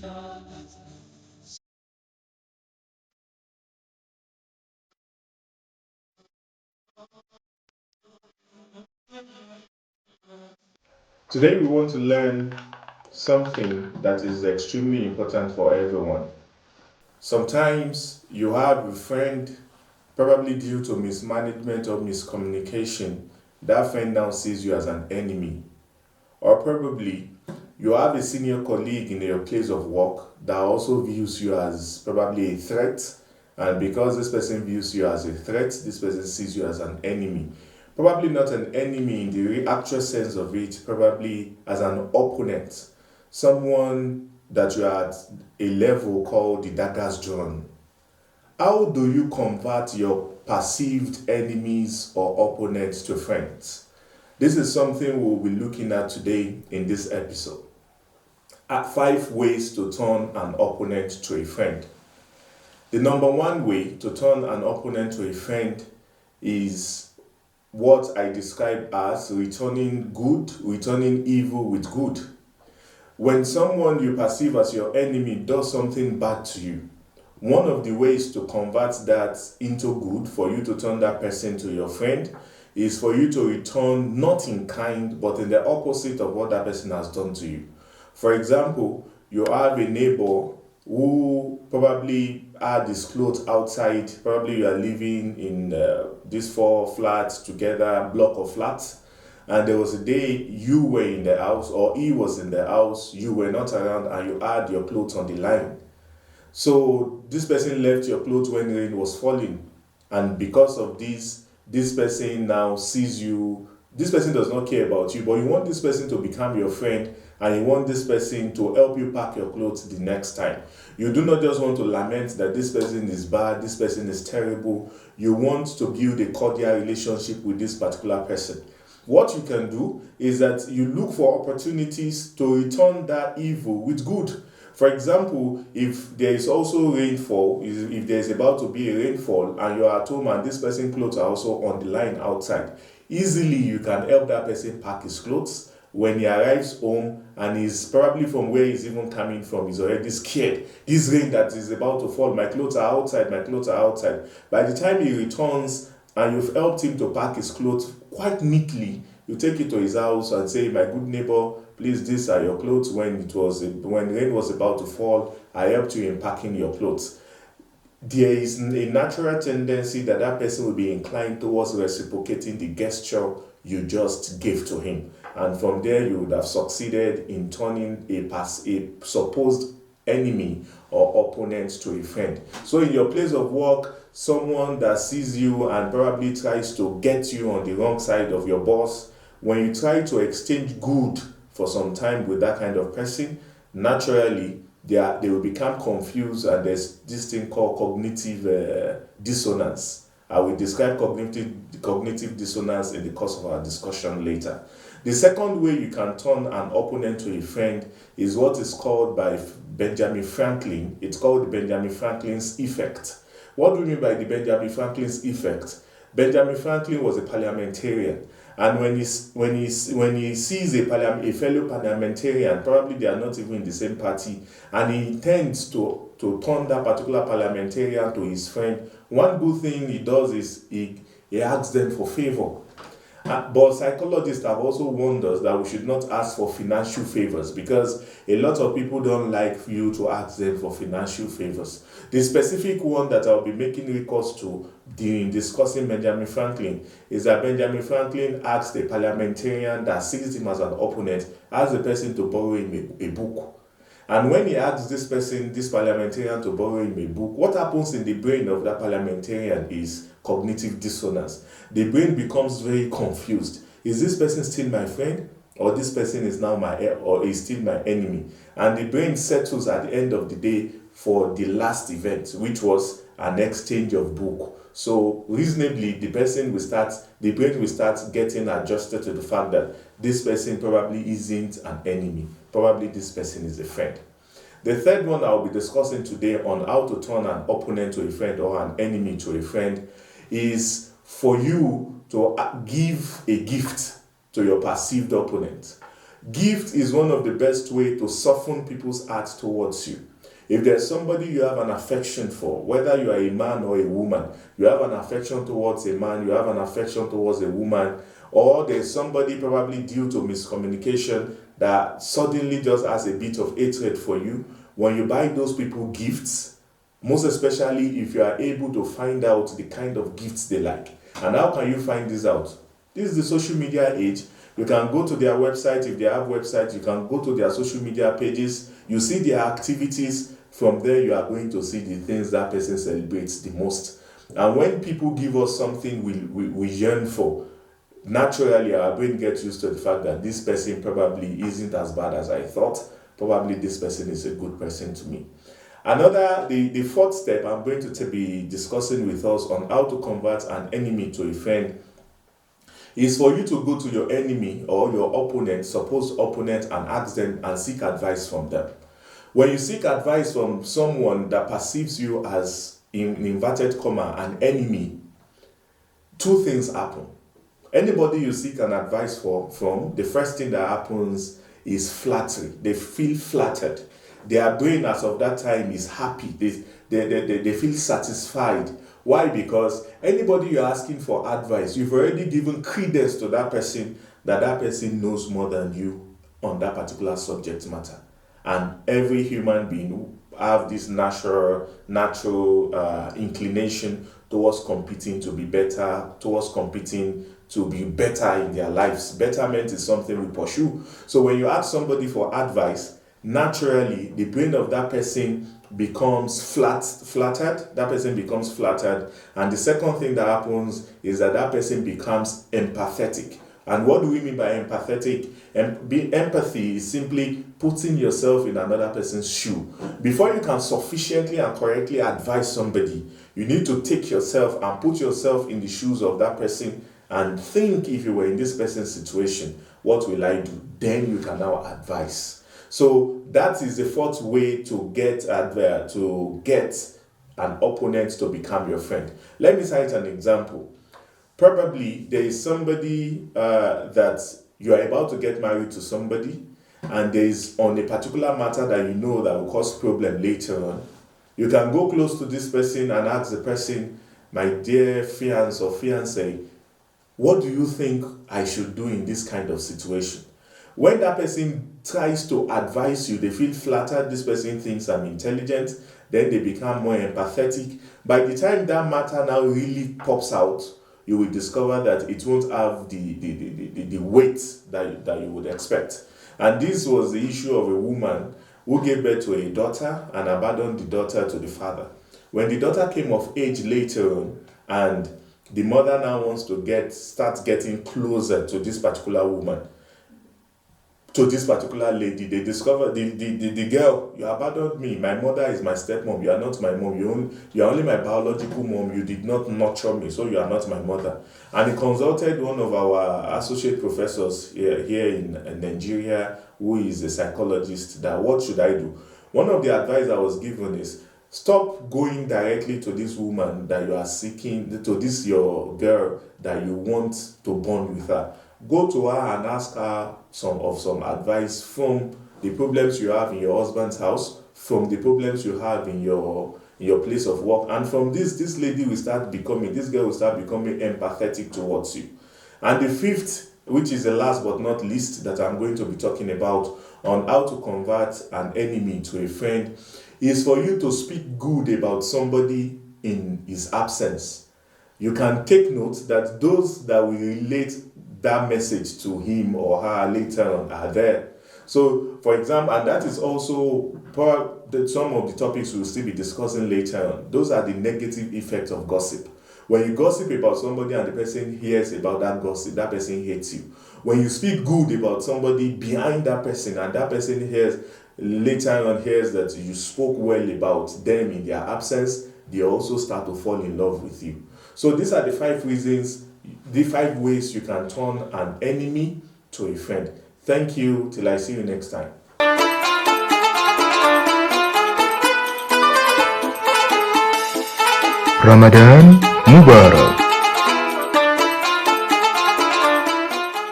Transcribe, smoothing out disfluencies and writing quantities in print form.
Today, we want to learn something that is extremely important for everyone. Sometimes you have a friend, probably due to mismanagement or miscommunication, that friend now sees you as an enemy. Or probably you have a senior colleague in your place of work that also views you as probably a threat. And because this person views you as a threat, this person sees you as an enemy. Probably not an enemy in the actual sense of it, probably as an opponent. Someone that you are at a level called the daggers drawn. How do you convert your perceived enemies or opponents to friends? This is something we'll be looking at today in this episode. At 5 ways to turn an opponent to a friend. The number one way to turn an opponent to a friend is what I describe as returning evil with good. When someone you perceive as your enemy does something bad to you, one of the ways to convert that into good, for you to turn that person to your friend, is for you to return not in kind, but in the opposite of what that person has done to you. For example, you have a neighbor who probably had his clothes outside. Probably you are living in these four flats together, block of flats, and there was a day you were in the house or he was in the house, you were not around, and you had your clothes on the line. So this person left your clothes when rain was falling, and because of this person now sees you. This person does not care about you, but you want this person to become your friend, and you want this person to help you pack your clothes the next time. You do not just want to lament that this person is bad, this person is terrible. You want to build a cordial relationship with this particular person. What you can do is that you look for opportunities to return that evil with good. For example, if there is also rainfall, if there is about to be a rainfall and you are at home and this person's clothes are also on the line outside, easily you can help that person pack his clothes. When he arrives home and he's probably from where he's even coming from, he's already scared. This rain that is about to fall, my clothes are outside, my clothes are outside. By the time he returns and you've helped him to pack his clothes quite neatly, you take it to his house and say, my good neighbor, please, these are your clothes. When rain was about to fall, I helped you in packing your clothes. There is a natural tendency that that person will be inclined towards reciprocating the gesture you just gave to him. And from there, you would have succeeded in turning a supposed enemy or opponent to a friend. So in your place of work, someone that sees you and probably tries to get you on the wrong side of your boss, when you try to exchange good for some time with that kind of person, naturally they will become confused, and there's this thing called cognitive dissonance. I will describe cognitive dissonance in the course of our discussion later. The second way you can turn an opponent to a friend is what is called by Benjamin Franklin. It's called the Benjamin Franklin's effect. What do we mean by the Benjamin Franklin's effect? Benjamin Franklin was a parliamentarian, and when he sees a fellow parliamentarian, probably they are not even in the same party, and he intends to turn that particular parliamentarian to his friend, one good thing he does is he asks them for favor. But psychologists have also warned us that we should not ask for financial favors, because a lot of people don't like you to ask them for financial favors. The specific one that I'll be making recourse to in discussing Benjamin Franklin is that Benjamin Franklin asked a parliamentarian that sees him as an opponent, asked the person to borrow him a book. And when he asks this parliamentarian to borrow him a book, what happens in the brain of that parliamentarian is cognitive dissonance. The brain becomes very confused. Is this person still my friend? Or this person is now or is still my enemy? And the brain settles at the end of the day for the last event, which was an exchange of book. So reasonably, the brain will start getting adjusted to the fact that this person probably isn't an enemy. Probably this person is a friend. The third one I'll be discussing today on how to turn an opponent to a friend or an enemy to a friend is for you to give a gift to your perceived opponent. Gift is one of the best way to soften people's hearts towards you. If there's somebody you have an affection for, whether you are a man or a woman, you have an affection towards a man, you have an affection towards a woman, or there's somebody probably due to miscommunication that suddenly just has a bit of hatred for you, when you buy those people gifts, most especially if you are able to find out the kind of gifts they like. And how can you find this out? This is the social media age. You can go to their website. If they have websites, you can go to their social media pages. You see their activities. From there, you are going to see the things that person celebrates the most. And when people give us something we yearn for, naturally our brain gets used to the fact that this person probably isn't as bad as I thought. Probably this person is a good person to me. The fourth step I'm going to be discussing with us on how to convert an enemy to a friend is for you to go to your enemy or your opponent, supposed opponent, and ask them and seek advice from them. When you seek advice from someone that perceives you as, in inverted comma, an enemy, two things happen. Anybody you seek an advice from, the first thing that happens is flattery. They feel flattered. Their brain as of that time is happy. They feel satisfied. Why? Because anybody you're asking for advice, you've already given credence to that person knows more than you on that particular subject matter. And every human being have this natural inclination towards competing to be better, towards competing to be better in their lives. Betterment is something we pursue. So when you ask somebody for advice, naturally the brain of that person becomes flattered. That person becomes flattered. And the second thing that happens is that person becomes empathetic. And what do we mean by empathetic? Empathy is simply putting yourself in another person's shoe. Before you can sufficiently and correctly advise somebody, you need to take yourself and put yourself in the shoes of that person and think, if you were in this person's situation, what will I do? Then you can now advise. So that is the fourth way to get an opponent to become your friend. Let me cite an example. Probably there is somebody that you are about to get married to somebody, and there is on a particular matter that you know that will cause problem later on. You can go close to this person and ask the person, my dear fiancé or fiancée, what do you think I should do in this kind of situation? When that person tries to advise you, they feel flattered. This person thinks I'm intelligent. Then they become more empathetic. By the time that matter now really pops out, you will discover that it won't have the weight that you would expect. And this was the issue of a woman who gave birth to a daughter and abandoned the daughter to the father. When the daughter came of age later on, and the mother now wants to start getting closer to this particular woman, to this particular lady, they discovered the girl, you abandoned me. My mother is my stepmom. You are not my mom. You are only my biological mom. You did not nurture me, so you are not my mother. And he consulted one of our associate professors here in Nigeria, who is a psychologist, that what should I do? One of the advice I was given is, stop going directly to this woman that you are seeking, to this your girl that you want to bond with her. Go to her and ask her some advice from the problems you have in your husband's house, from the problems you have in your place of work, and from this girl will start becoming empathetic towards you. And the fifth, which is the last but not least that I'm going to be talking about on how to convert an enemy to a friend, is for you to speak good about somebody in his absence. You can take note that those that will relate that message to him or her later on are there. So, for example, and that is also some of the topics we'll still be discussing later on. Those are the negative effects of gossip. When you gossip about somebody and the person hears about that gossip, that person hates you. When you speak good about somebody behind that person and that person later on hears that you spoke well about them in their absence, they also start to fall in love with you. So these are the 5 reasons, the 5 ways you can turn an enemy to a friend. Thank you. Till I see you next time. Ramadan Mubarak.